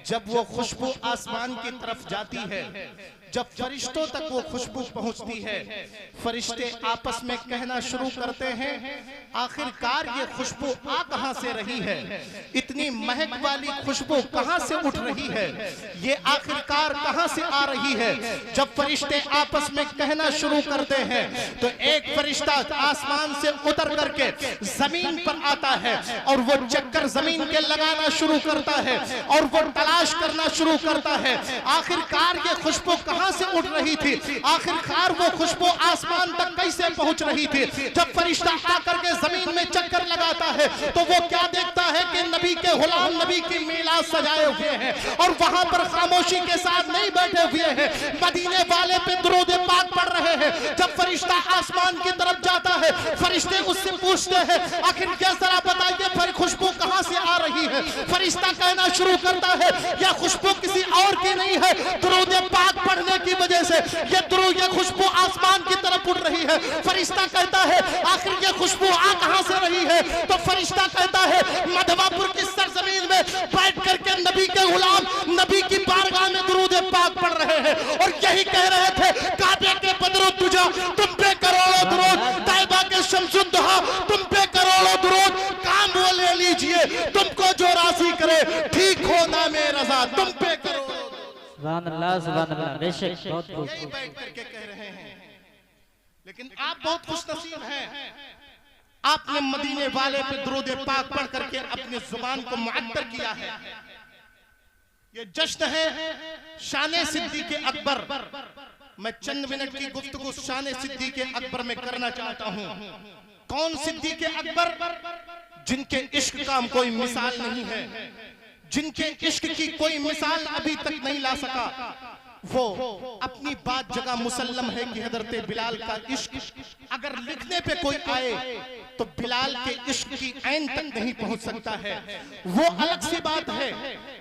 जब वो खुशबू आसमान की तरफ जाती है, जब फरिश्तों तक वो खुशबू पहुंचती है, फरिश्ते आपस में कहना शुरू करते हैं, आखिरकार ये खुशबू आ कहां से रही है, इतनी महक वाली खुशबू कहां से उठ रही है, ये आखिरकार कहां से आ रही है। जब फरिश्ते आपस में कहना शुरू करते हैं तो एक फरिश्ता आसमान से उतर करके जमीन पर आता है और वो चक्कर जमीन के लगाना शुरू करता है और वो तलाश करना शुरू करता है, आखिरकार ये खुशबू कहां से उठ रही थी, आखिरकार वो खुशबू आसमान तक कैसे पहुंच रही थी। जब फरिश्ता आकर के जमीन में चक्कर लगाता है तो वो क्या देखता है कि नबी के गुलाम नबी की मीलाद सजाए हुए हैं और वहां पर खामोशी के साथ नहीं बैठे हुए हैं, मदीने वाले पे दुरूद पाक पढ़ रहे हैं। जब फरिश्ता आसमान की तरफ जाता है, फरिश्ते उससे पूछते हैं, आखिर क्या जरा बताइए फिर खुशबू कहां से आ रही है। फरिश्ता कहना शुरू करता है, यह खुशबू किसी और की नहीं है, दुरूद पाक पढ़ने की वजह से ये खुशबू आसमान की तरफ उड़ रही है। फरिश्ता कहता है, आखिर ये खुशबू आ कहां से रही है। तो फरिश्ता कहता है, मधवापुर की सरजमीन में बैठ करके नबी के गुलाम नबी की बारगाह में दुरूद पाक पढ़ रहे हैं और यही कह रहे थे, काबे के बदरो तुझा तुम पे करोड़ों दुरूद, तैयबा के शम्सुद्दोहा तुम पे करोड़ों दुरूद, काम वो ले लीजिए, तुमको जो राजी करे, ठीक हो ना में रजा, तुम पे करोड़ों। सुभान अल्लाह बेशक बहुत यही बैठ करके कह रहे हैं। लेकिन आप बहुत खुशनसीब हैं, आपने मदीने वाले पे दुरूद पाक पढ़ करके अपनी जुबान को मुअत्तर किया है। ये जश्न है शान सिद्दीक़ अकबर। मैं चंद मिनट की गुफ्तगू शान सिद्दीक़ अकबर में करना चाहता हूं। कौन सिद्दीक़ अकबर? जिनके इश्क का कोई मिसाल नहीं है, जिनके इश्क की कोई मिसाल अभी तक नहीं ला सका। वो अपनी बात जगह मुसल्लम है कि हजरत बिलाल का इश्क अगर लिखने पे कोई आए तो बिलाल के इश्क की ऐन तक नहीं पहुंच सकता है। वो अलग सी बात है,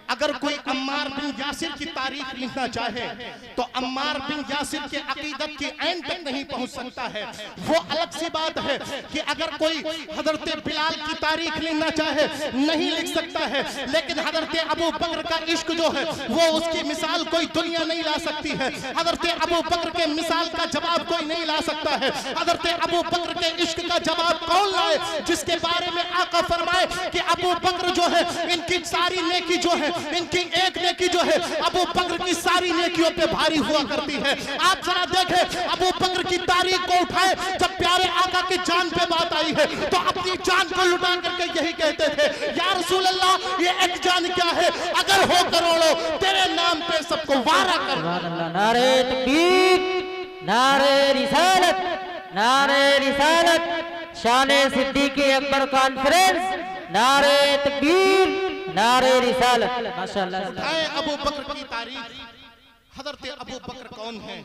अगर कोई अम्मार बिन यासिर की तारीख लिखना चाहे तो अम्मार बिन यासिर के अकीदत की ऐन तक नहीं पहुंच सकता है। वो अलग सी बात है कि अगर कोई हजरत बिलाल की तारीख लिखना चाहे नहीं लिख सकता है, लेकिन हजरत अबू बकर का इश्क जो है वो उसकी मिसाल कोई दुनिया नहीं ला सकती है। हजरत अबू बकर के मिसाल का जवाब कोई नहीं ला सकता है। हजरत अबू बकर के इश्क का जवाब कौन लाए, जिसके बारे में आका फरमाए कि अबू बकर जो है इनकी सारी नेकी जो है, इनकी एक नेकी जो है अबू बकर की सारी नेकियों पे भारी हुआ करती है। आप जरा देखें, अबू बकर की तारीख को उठाए, जब प्यारे आका की जान पे बात आई है तो अपनी जान को लुटा करके यही कहते थे, या रसूल अल्लाह ये एक जान क्या है, अगर हो करोड़ों तेरे नाम पे सबको वारा कर। नारे तकबीर, नारे रिसालत, नारे रिसालत, शान सिद्दीक़ अकबर कॉन्फ्रेंस, नारे तकबीर, नारे रिसालत। माशाअल्लाह। अबू बकर की तारीख, हजरत अबू बकर कौन है?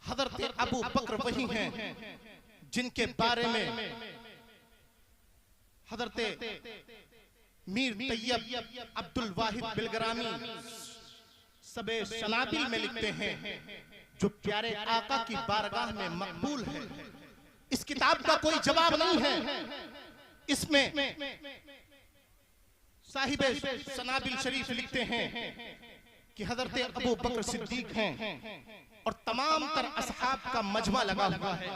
हजरत अबू बकर वही हैं जिनके बारे में हजरत मीर तैयब अब्दुल वाहिद बिलग्रामी सबे शनाबिल में लिखते हैं, जो प्यारे आका की बारगाह में मकबूल है। इस किताब का कोई जवाब नहीं है। इसमें साहिब शनाबिल शरीफ लिखते हैं कि हजरत अबू बकर सिद्दीक हैं और तमाम तर असहाब का मजमा लगा हुआ है।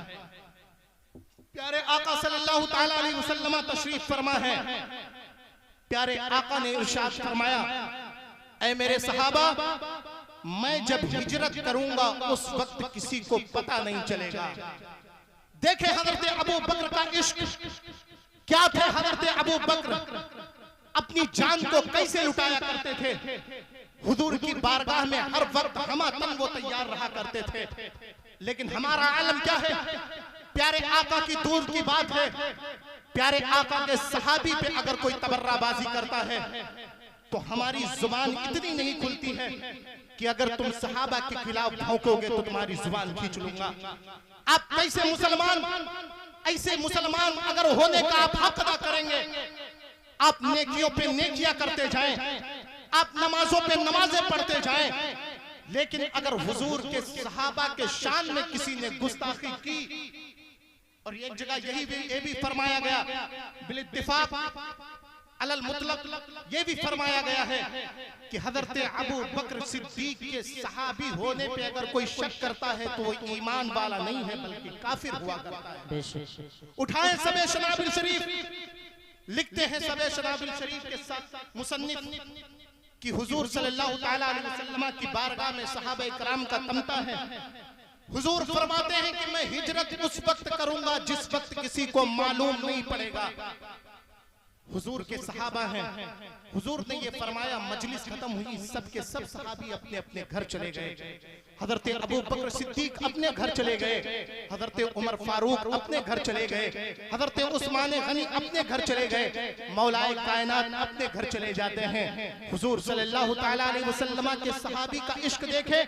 प्यारे आका सल्लल्लाहु ताला अलैहि वसल्लम तशरीफ फरमा है। प्यारे आका ने इरशाद फरमाया, ऐ मेरे सहाबा, मैं जब हिजरत करूंगा उस वक्त किसी को पता नहीं चलेगा। देखे हजरत अबू बकर का इश्क क्या था। हजरत अबू बकर अपनी जान को कैसे लुटाया करते थे। हुजूर की बारगाह में हर वक्त हमातन वो तैयार रहा करते थे। लेकिन हमारा आलम क्या है, प्यारे आका की दूर की बात है, प्यारे आका के सहाबी पे अगर कोई तबर्राबाजी करता है तो हमारी जुबान इतनी नहीं खुलती है कि अगर तुम सहाबा के खिलाफ भौंकोगे तो तुम्हारी जुबान खींच लूंगा। आप कैसे मुसलमान, ऐसे मुसलमान अगर होने का आप हक अदा करेंगे, आप नेकियों पे नेकियां करते जाएं, आप नमाजों पे नमाजें पढ़ते जाएं, लेकिन अगर हुजूर के सहाबा के शान में किसी ने गुस्ताखी की, और एक जगह ये भी फरमाया गया, बिल इत्तिफाक अलल मुतलक ये भी फरमाया गया है कि हजरत अबू बकर सिद्दीक के सहाबी होने पे अगर कोई शक करता है तो वो ईमान वाला नहीं है बल्कि काफिर हुआ करता है। उठाएं सबे शनाबिल शरीफ, लिखते हैं सबे शनाबिल शरीफ के साथ मुसन्निफ कि हुजूर सल्लल्लाहु तआला अलैहि वसल्लम की बारगाह में सहाबा इकराम का तमता है। हुजूर फरमाते हैं कि मैं हिजरत उस वक्त करूंगा जिस वक्त किसी को मालूम नहीं पड़ेगा। हुजूर के सहाबा हैं, हुजूर ने ये फरमाया, मजलिस खत्म हुई, सब के सब सहाबी अपने अपने घर चले गए। हजरत अबू बकर सिद्दीक अपने घर चले गए, हजरत उमर फारूक अपने घर चले गए, हजरत उस्मान गनी अपने घर चले गए, मौलाए कायनात अपने घर चले जाते हैं। हुजूर सल्लल्लाहु तआला अलैहि वसल्लम के सहाबी का इश्क देखे।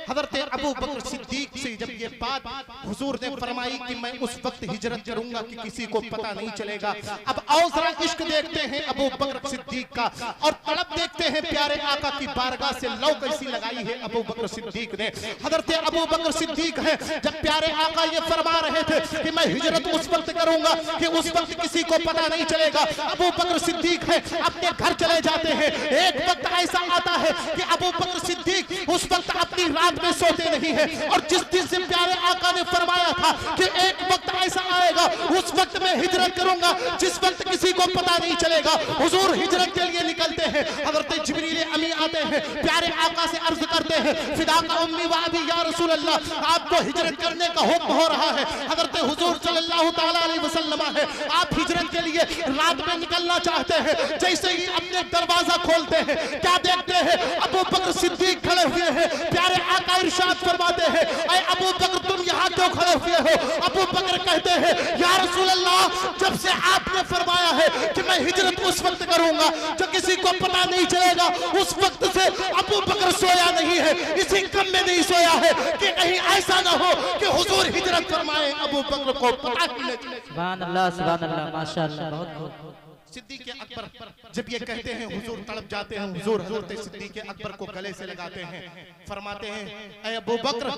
हजरत अबू बकर सिद्दीक से जब ये बात हुजूर ने फरमाई कि मैं उस वक्त हिजरत करूंगा कि किसी को पता नहीं चलेगा। अब आओ जरा इश्क देखते हैं अबू बकर सिद्दीक का और तड़प देखते हैं प्यारे आका की बारगाह से लौ कैसी लगाई है अबू बकर सिद्दीक ने। हजरत अबू बकर सिद्दीक है, जब प्यारे आका ये फरमा रहे थे कि मैं हिजरत उस वक्त करूंगा कि उस वक्त किसी को पता नहीं चलेगा, अबू बकर सिद्दीक है अपने घर चले जाते हैं। एक वक्त ऐसा आता है कि अबू बकर सिद्दीक उस वक्त अपनी रात में सोते नहीं है और जिस दिन से प्यारे आका ने फरमाया था कि एक वक्त ऐसा आएगा उस वक्त मैं हिजरत करूंगा जिस वक्त किसी को पता नहीं चलेगा, हुजूर हिजरत के लिए निकलते हैं। हजरत जिब्रील अमी आते हैं, प्यारे आका से अर्ज करते हैं, फिदा का उम्मी व अबी या रसूल अल्लाह, आपको हिजरत करने का हुक्म हो रहा है। हजरत हुजूर सल्लल्लाहु तआला अलैहि वसल्लम है, आप हिजरत के लिए रात में निकलना चाहते हैं। जैसे ही अपने दरवाजा खोलते हैं क्या देखते हैं, अबू बकर सिद्दीक खड़े हुए हैं। प्यारे आका इरशाद फरमाते हैं, ऐ अबू बकर तुम यहाँ क्यों खड़े हुए हो? अबू बकर कहते हैं, या रसूल अल्लाह, जब से आपने फरमाया है कि मैं हिजरत उस वक्त करूंगा जो किसी को पता नहीं चलेगा, उस वक्त से अबू बकर सोया नहीं है, इसी गम में नहीं सोया है कि कहीं ऐसा ना हो कि हुजूर हिजरत फरमाए अबू बकर को पता ही नहीं चले। सुभान अल्लाह माशाअल्लाह। बहुत सिद्दीक अकबर जब ये कहते हैं हुजूर तड़प जाते हैं। हुजूर हजरत सिद्दीक अकबर को गले से लगाते हैं, फरमाते हैं, ऐ अबू बकर,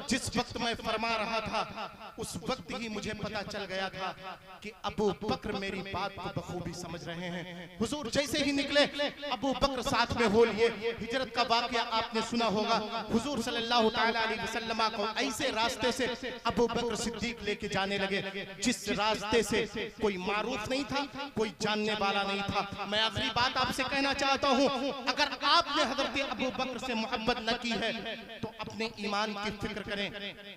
जिस वक्त मैं फरमा रहा था उस वक्त ही मुझे पता चल गया था कि अबू बकर मेरी बात को बखूबी समझ रहे हैं। हुजूर जैसे ही निकले, अबू बकर साथ में हो लिए। हिजरत का वाकया आपने सुना होगा। हुजूर सल्लल्लाहु तआला अलैहि वसल्लम को ऐसे रास्ते से अबू बकर सिद्दीक लेके जाने लगे जिस रास्ते से कोई मारूफ नहीं था, कोई जानने वाला नहीं था। मैं आखिरी बात आपसे कहना चाहता हूं, अगर आपने हजरत अबू बकर से मोहब्बत न की है तो अपने ईमान की फिक्र करें,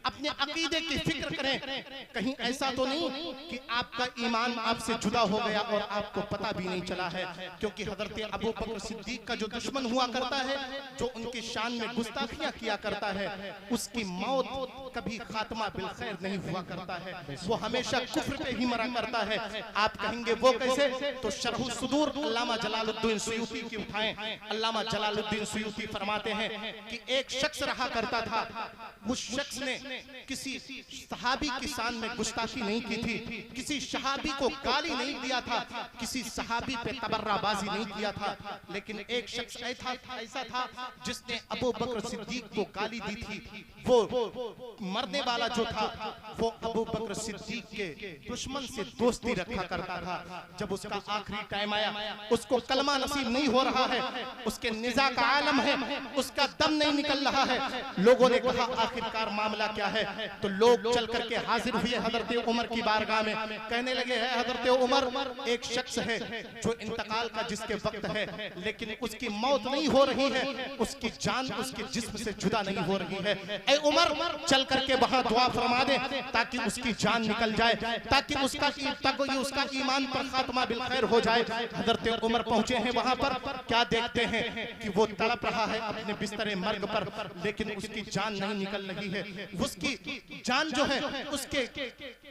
अपने अकीदे की फिक्र करें। कहीं ऐसा तो नहीं कि आपका ईमान आपसे जुदा हो गया और आपको पता भी नहीं चला है। क्योंकि हजरत अबू बकर सिद्दीक का जो दुश्मन हुआ करता है, जो उनकी शान में गुस्ताखियां किया करता है, उसकी मौत कभी खात्मा बिलखैर नहीं हुआ करता है, वो हमेशा कुफ्र पे ही मरा करता है। आप कहेंगे वो कैसे? तो शरह सुदूर अल्लामा जलालुद्दीन सुयूती की उठाएं। अल्लामा जलालुद्दीन सुयूती फरमाते हैं कि एक शख्स रहा करता था, उस शख्स ने किसी सहाबी की शान में गुस्ताखी नहीं की थी, किसी सहाबी को गाली नहीं दिया था, किसी सहाबी पे तबर्राबाजी नहीं किया था। लेकिन एक शख्स ऐसा था जिसने अबू बकर सिद्दीक को गाली दी थी। वो मरने वाला जो था वो अबू बकर सिद्दीक के दुश्मन से दोस्ती रखा करता था। जब उसका आखिरी टाइम आया, उसको कलमा नसीब नहीं हो रहा है, उसके निजा का आलम है, उसका दम नहीं निकल रहा है। लोगों ने कहा आखिरकार मामला क्या है? तो लोग चल करके हाजिर हुए हजरत उमर की बारगाह में, कहने लगे, है हजरत उमर, एक शख्स है जो इंतकाल का जिसके वक्त है लेकिन उसकी मौत नहीं हो रही है, उसकी जान उसके जिस्म से जुदा नहीं हो रही है। ऐ उमर, चल करके वहां दुआ फरमा दे ताकि उसकी जान निकल जाए, ताकि उसका ईमान पर खात्मा बिलखैर हो जाए। हजरत उमर पहुंचे हैं वहां पर, क्या देखते हैं कि वो तड़प रहा है अपने बिस्तरे मर्ग पर, लेकिन उसकी जान नहीं निकल रही है, उसकी जान जो है उसके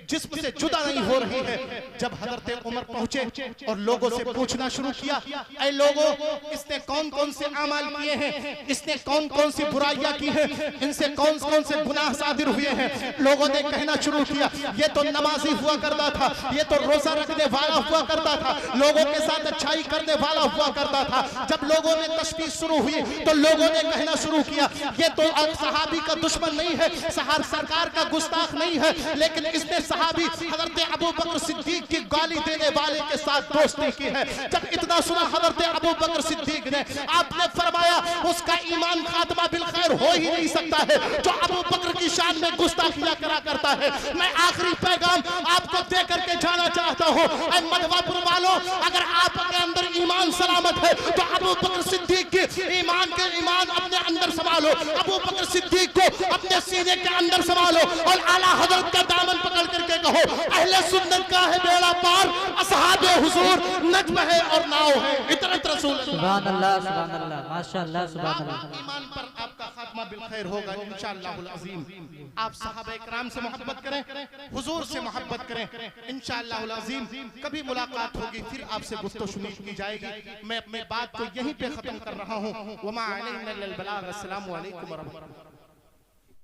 जिस्म से जुदा नहीं हो रही है। जब हजरत उमर पहुंचे और लोगों से पूछना शुरू किया, ऐ लोगों, इसने कौन कौन से अमाल किए हैं, इसने कौन कौन सी बुराइयां की हैं, इनसे कौन कौन से गुनाह सादिर हुए हैं? लोगों ने कहना शुरू किया, ये तो नमाजी हुआ करता था, ये तो रोजा रखने वाला हुआ करता था, लोगों के साथ अच्छाई करने वाला हुआ करता था। जब लोगों में तशबीह शुरू हुई तो लोगों ने कहना शुरू किया, ये तो और सहाबी का दुश्मन नहीं है, सरकार का गुस्ताख नहीं है, लेकिन इसने सहाबी हजरत अबू बकर सिद्दीक की गाली देने वाले के साथ दोस्ती की है। जब इतना सुना हजरत अबू बकर सिद्दीक ने, आपने फरमाया उसका ईमान खात्मा बिल खैर हो ही नहीं सकता है जो अबू बकर की शान में गुस्ताखियां करा करता है। मैं आखिरी पैगाम आपको दे करके जाना चाहता हूं, ऐ मधवापुर वालों, अगर आपके अंदर ईमान सलामत है तो अबू बकर सिद्दीक की ईमान अपने अंदर संभालो, अबू बकर सिद्दीक को अपने सीने के अंदर संभालो और आला हजरत का दामन पकड़ करके कहो अहले सुन्नत का है बेड़ा पार, असहाबे हुजूर नज्म है और नाव है। इतरत रसूल सुभान अल्लाह माशाअल्लाह सुभान अल्लाह। ईमान पर आपका खात्मा बिल खैर होगा इंशाअल्लाहुल अज़ीम। आप सहाबा किराम से मोहब्बत करें, हुजूर से मोहब्बत करें, इंशाअल्लाहुल अज़ीम कभी मुलाकात होगी, फिर आपसे गुफ्तगू की जाएगी। मैं अपनी बात को यहीं पे खत्म कर रहा हूँ। वमा अलैना इल्लल बलाग। अस्सलामु अलैकुम व रहमतुल्लाह।